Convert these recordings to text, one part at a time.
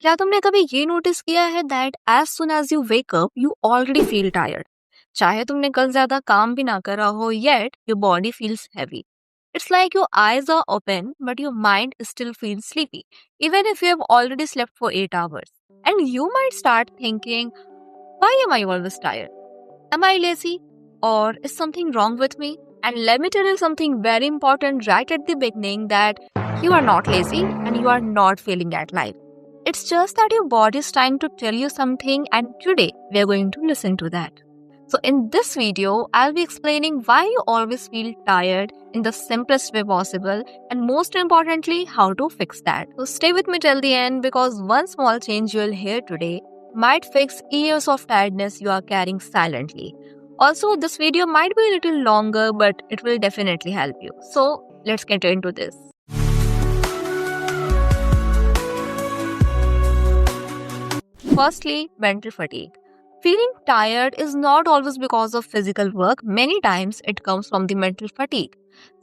क्या तुमने कभी ये नोटिस किया है that as soon as you wake up you already feel tired? चाहे तुमने कल ज्यादा काम भी ना करा हो, yet your body feels heavy. It's like your eyes are open, but your mind still feels sleepy, even if you have already slept for 8 hours. And you might start thinking, why am I always tired? Am I lazy? Or is something wrong with me? And let me tell you something very important right at the beginning, that you are not lazy and you are not failing at life. It's just that your body is trying to tell you something, and today we are going to listen to that. So, in this video, I'll be explaining why you always feel tired in the simplest way possible, and most importantly, how to fix that. So, stay with me till the end, because one small change you'll hear today might fix years of tiredness you are carrying silently. Also, this video might be a little longer, but it will definitely help you. So, let's get into this. Firstly, mental fatigue. Feeling tired is not always because of physical work. Many times it comes from the mental fatigue.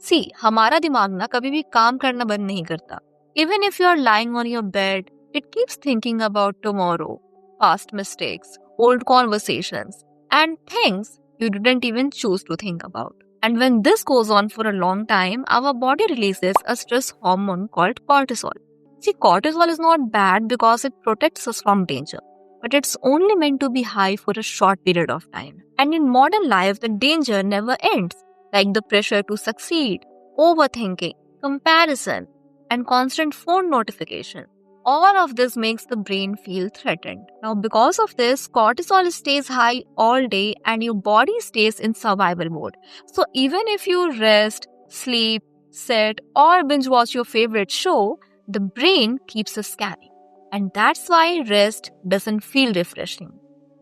See, हमारा दिमाग ना कभी भी काम करना बंद नहीं करता. Even if you are lying on your bed, it keeps thinking about tomorrow, past mistakes, old conversations, and things you didn't even choose to think about. And when this goes on for a long time, our body releases a stress hormone called cortisol. See, cortisol is not bad because it protects us from danger, but it's only meant to be high for a short period of time. And in modern life, the danger never ends, like the pressure to succeed, overthinking, comparison, and constant phone notification. All of this makes the brain feel threatened. Now, because of this, cortisol stays high all day and your body stays in survival mode. So, even if you rest, sleep, sit, or binge watch your favorite show, the brain keeps scanning. And that's why rest doesn't feel refreshing.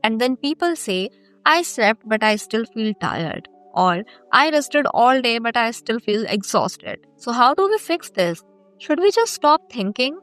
And then people say, I slept but I still feel tired. Or I rested all day but I still feel exhausted. So, how do we fix this? Should we just stop thinking?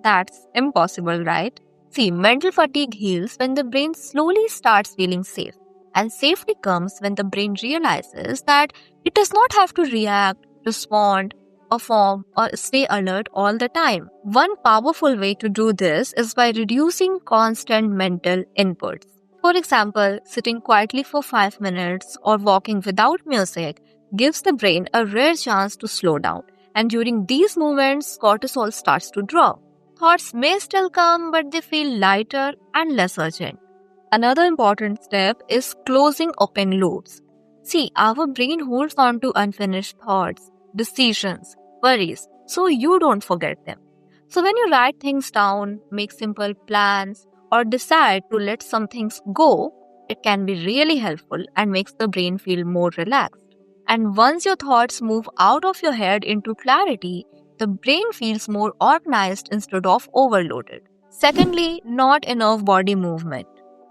That's impossible, right? See, mental fatigue heals when the brain slowly starts feeling safe. And safety comes when the brain realizes that it does not have to react, respond, perform, or stay alert all the time. One powerful way to do this is by reducing constant mental inputs. For example, sitting quietly for 5 minutes or walking without music gives the brain a rare chance to slow down. And during these moments, cortisol starts to drop. Thoughts may still come, but they feel lighter and less urgent. Another important step is closing open loops. See, our brain holds on to unfinished thoughts, decisions, worries, so you don't forget them. So when you write things down, make simple plans, or decide to let some things go, it can be really helpful and makes the brain feel more relaxed. And once your thoughts move out of your head into clarity, the brain feels more organized instead of overloaded. Secondly, not enough body movement.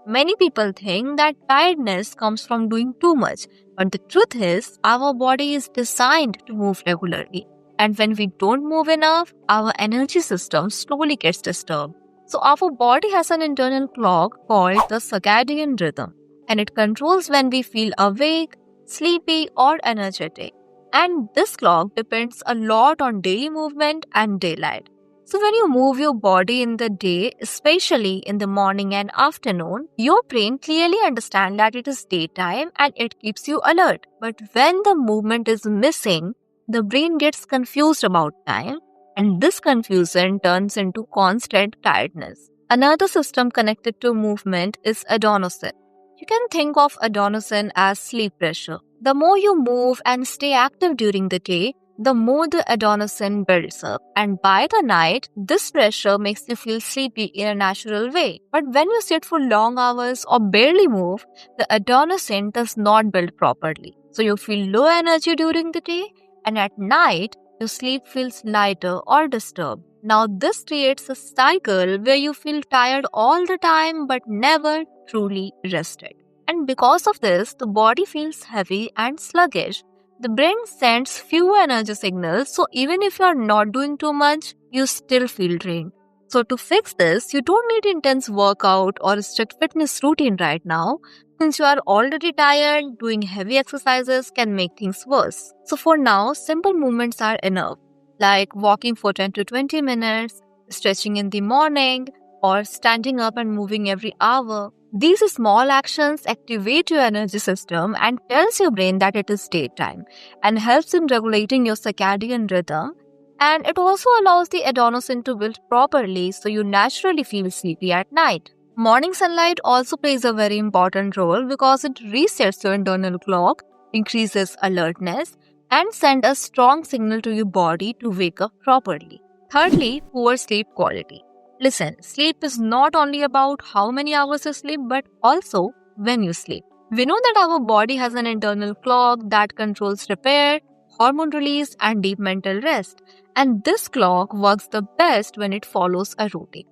Many people think that tiredness comes from doing too much, but the truth is, our body is designed to move regularly. And when we don't move enough, our energy system slowly gets disturbed. So, our body has an internal clock called the circadian rhythm, and it controls when we feel awake, sleepy, or energetic. And this clock depends a lot on daily movement and daylight. So, when you move your body in the day, especially in the morning and afternoon, your brain clearly understands that it is daytime and it keeps you alert. But when the movement is missing, the brain gets confused about time, and this confusion turns into constant tiredness. Another system connected to movement is adenosine. You can think of adenosine as sleep pressure. The more you move and stay active during the day, the more the adenosine builds up. And by the night, this pressure makes you feel sleepy in a natural way. But when you sit for long hours or barely move, the adenosine does not build properly. So you feel low energy during the day, and at night, your sleep feels lighter or disturbed. Now, this creates a cycle where you feel tired all the time but never truly rested. And because of this, the body feels heavy and sluggish. The brain sends fewer energy signals, so even if you are not doing too much, you still feel drained. So to fix this, you don't need intense workout or a strict fitness routine right now. Since you are already tired, doing heavy exercises can make things worse. So for now, simple movements are enough, like walking for 10 to 20 minutes, stretching in the morning, or standing up and moving every hour. These small actions activate your energy system and tells your brain that it is daytime and helps in regulating your circadian rhythm. And it also allows the adenosine to build properly so you naturally feel sleepy at night. Morning sunlight also plays a very important role because it resets your internal clock, increases alertness, and sends a strong signal to your body to wake up properly. Thirdly, poor sleep quality. Listen, sleep is not only about how many hours you sleep, but also when you sleep. We know that our body has an internal clock that controls repair, hormone release, and deep mental rest. And this clock works the best when it follows a routine.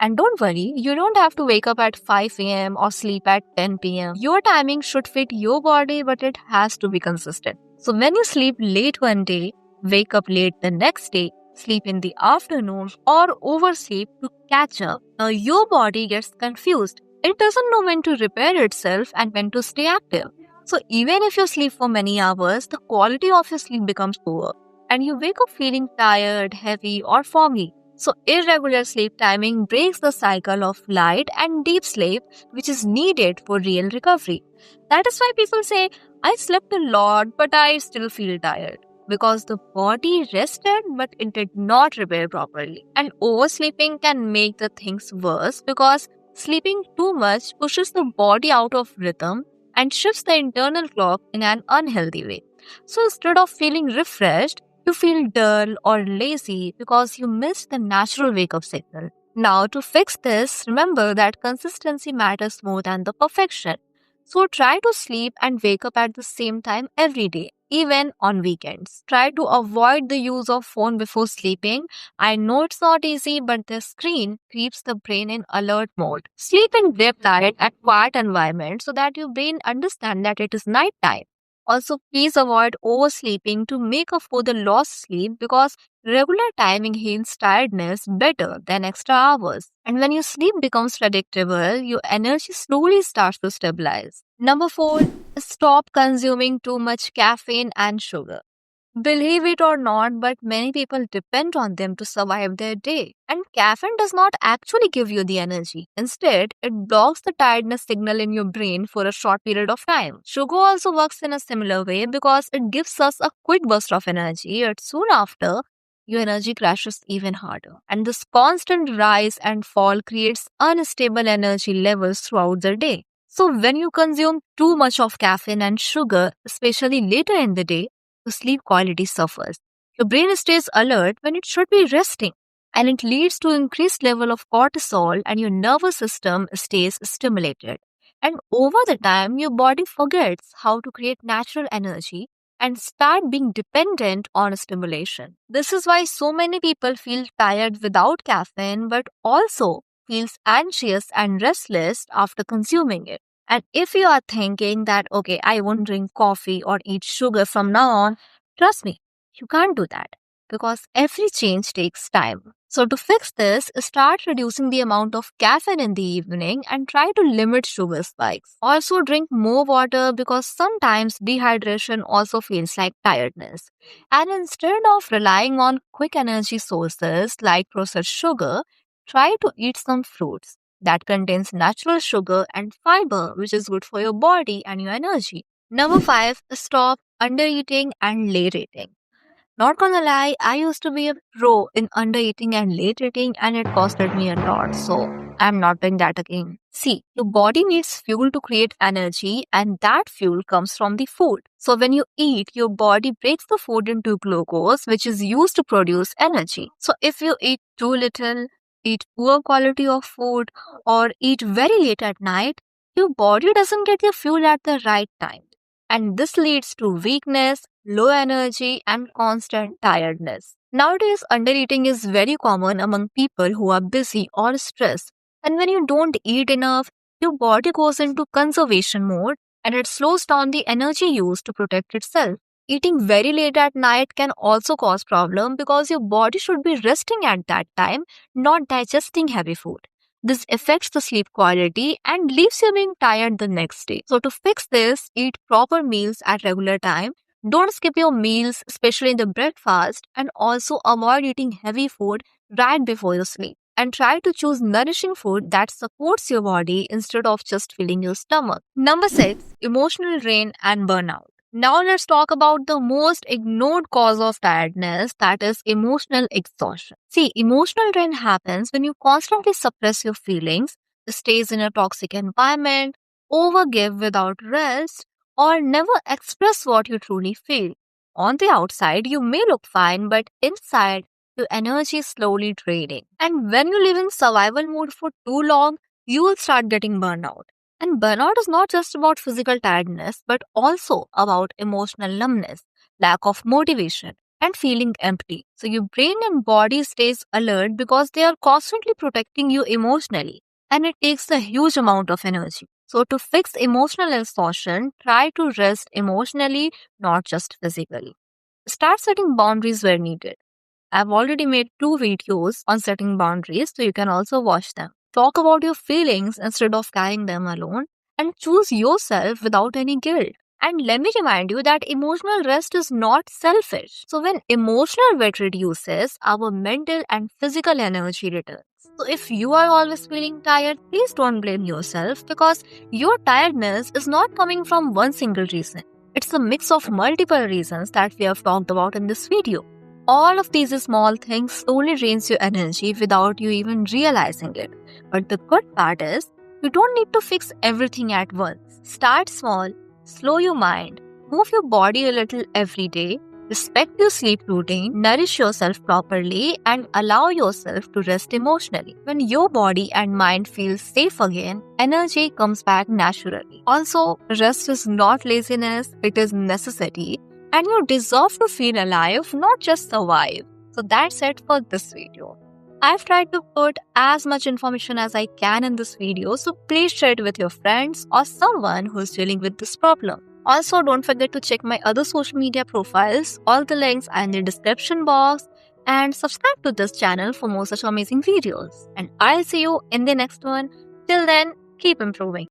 And don't worry, you don't have to wake up at 5 a.m. or sleep at 10 p.m. Your timing should fit your body, but it has to be consistent. So when you sleep late one day, wake up late the next day, sleep in the afternoon, or oversleep to catch up, your body gets confused. It doesn't know when to repair itself and when to stay active. So even if you sleep for many hours, the quality of your sleep becomes poor and you wake up feeling tired, heavy, or foggy. So irregular sleep timing breaks the cycle of light and deep sleep, which is needed for real recovery. That is why people say, I slept a lot, but I still feel tired. Because the body rested, but it did not repair properly. And oversleeping can make the things worse because sleeping too much pushes the body out of rhythm and shifts the internal clock in an unhealthy way. So instead of feeling refreshed, you feel dull or lazy because you missed the natural wake up signal. Now, to fix this, remember that consistency matters more than the perfection. So, try to sleep and wake up at the same time every day, even on weekends. Try to avoid the use of phone before sleeping. I know it's not easy, but the screen keeps the brain in alert mode. Sleep in dim light and quiet environment so that your brain understands that it is night time. Also, please avoid oversleeping to make up for the lost sleep because regular timing heals tiredness better than extra hours. And when your sleep becomes predictable, your energy slowly starts to stabilize. Number 4, stop consuming too much caffeine and sugar. Believe it or not, but many people depend on them to survive their day. And caffeine does not actually give you the energy. Instead, it blocks the tiredness signal in your brain for a short period of time. Sugar also works in a similar way because it gives us a quick burst of energy, yet soon after, your energy crashes even harder. And this constant rise and fall creates unstable energy levels throughout the day. So, when you consume too much of caffeine and sugar, especially later in the day, the sleep quality suffers. Your brain stays alert when it should be resting, and it leads to increased level of cortisol and your nervous system stays stimulated. And over the time, your body forgets how to create natural energy and start being dependent on stimulation. This is why so many people feel tired without caffeine but also feels anxious and restless after consuming it. And if you are thinking that, okay, I won't drink coffee or eat sugar from now on, trust me, you can't do that because every change takes time. So, to fix this, start reducing the amount of caffeine in the evening and try to limit sugar spikes. Also, drink more water because sometimes dehydration also feels like tiredness. And instead of relying on quick energy sources like processed sugar, try to eat some fruits that contains natural sugar and fiber, which is good for your body and your energy. Number 5, stop undereating and late eating. Not gonna lie, I used to be a pro in undereating and late eating, and it costed me a lot. So I'm not doing that again. See, your body needs fuel to create energy, and that fuel comes from the food. So when you eat, your body breaks the food into glucose, which is used to produce energy. So if you eat too little, eat poor quality of food, or eat very late at night, your body doesn't get the fuel at the right time. And this leads to weakness, low energy, and constant tiredness. Nowadays, undereating is very common among people who are busy or stressed. And when you don't eat enough, your body goes into conservation mode and it slows down the energy used to protect itself. Eating very late at night can also cause problem because your body should be resting at that time, not digesting heavy food. This affects the sleep quality and leaves you being tired the next day. So to fix this, eat proper meals at regular time. Don't skip your meals, especially in the breakfast, and also avoid eating heavy food right before you sleep. and try to choose nourishing food that supports your body instead of just filling your stomach. Number 6, emotional drain and burnout. Now let's talk about the most ignored cause of tiredness, that is emotional exhaustion. See, emotional drain happens when you constantly suppress your feelings, stays in a toxic environment, overgive without rest, or never express what you truly feel. On the outside, you may look fine, but inside, your energy is slowly draining. And when you live in survival mode for too long, you will start getting burnout. And burnout is not just about physical tiredness, but also about emotional numbness, lack of motivation, and feeling empty. So your brain and body stays alert because they are constantly protecting you emotionally, and it takes a huge amount of energy. So to fix emotional exhaustion, try to rest emotionally, not just physically. Start setting boundaries where needed. I've already made 2 videos on setting boundaries, so you can also watch them. Talk about your feelings instead of carrying them alone, and choose yourself without any guilt. And let me remind you that emotional rest is not selfish. So, when emotional weight reduces, our mental and physical energy returns. So, if you are always feeling tired, please don't blame yourself, because your tiredness is not coming from one single reason. It's a mix of multiple reasons that we have talked about in this video. All of these small things slowly drains your energy without you even realizing it. But the good part is, you don't need to fix everything at once. Start small, slow your mind, move your body a little every day, respect your sleep routine, nourish yourself properly, and allow yourself to rest emotionally. When your body and mind feel safe again, energy comes back naturally. Also, rest is not laziness, it is necessity. And you deserve to feel alive, not just survive. So that's it for this video. I've tried to put as much information as I can in this video, so please share it with your friends or someone who's dealing with this problem. Also, don't forget to check my other social media profiles. All the links are in the description box. And subscribe to this channel for more such amazing videos. And I'll see you in the next one. Till then, keep improving.